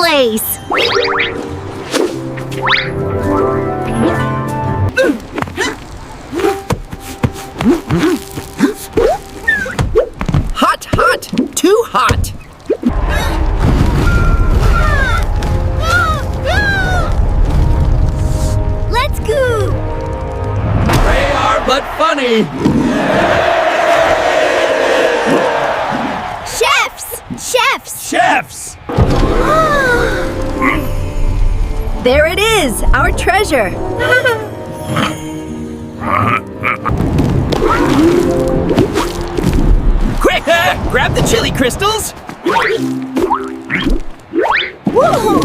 place. Hot, hot, too hot. Let's go. They are but funny. Chefs! Chefs! Chefs! There it is, our treasure. Quick, grab the chili crystals. Woo!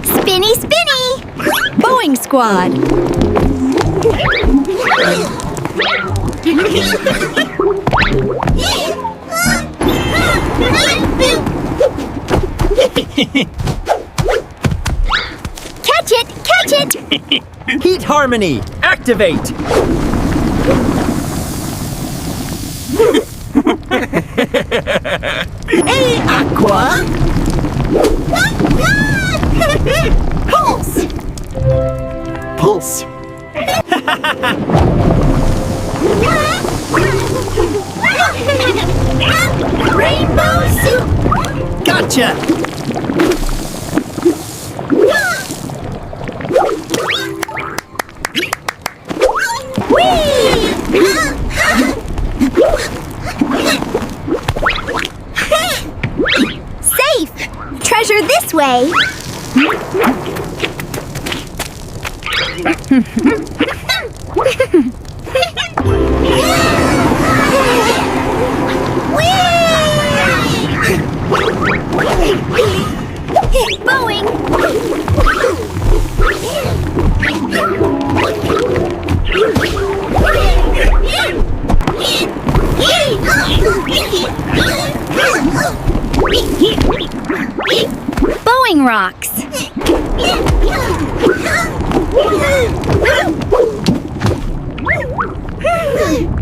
Spinny, spinny! Boeing Squad. Catch it! Catch it! Heat harmony, activate. Hey, Aqua. Pulse! Pulse. Rainbow soup! Gotcha. Safe! Treasure this way! Boeing! Boeing rocks!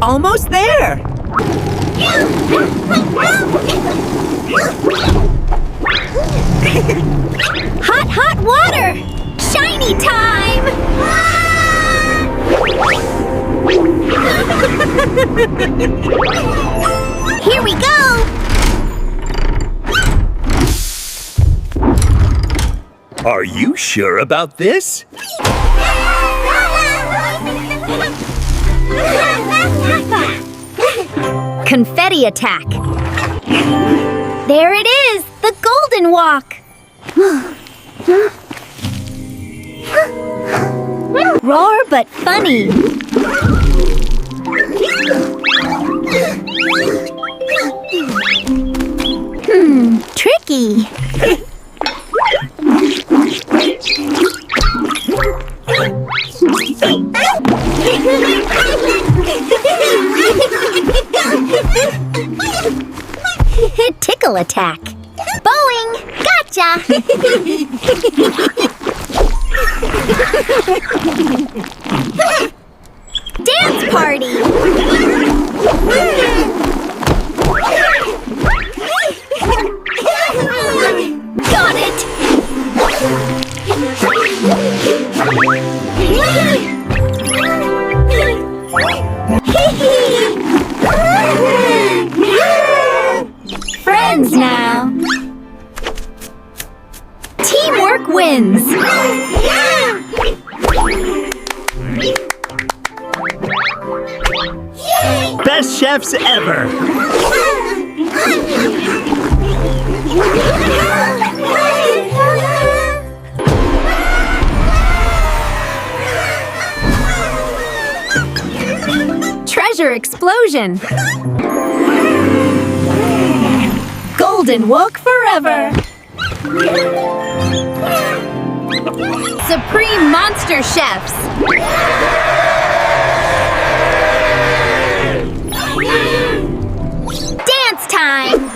Almost there. Hot, hot water! Shiny time! Here we go! Are you sure about this? Confetti attack! There it is! The Golden Wok! Roar but funny! Tricky! Tickle attack! Boeing! Gotcha! Dance party! Got it! Friends now! Teamwork wins! Best chefs ever. Treasure explosion! Golden Wok forever! Supreme Monster Chefs! Dance time!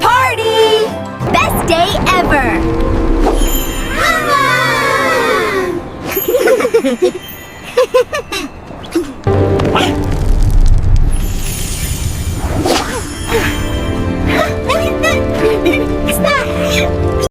Party!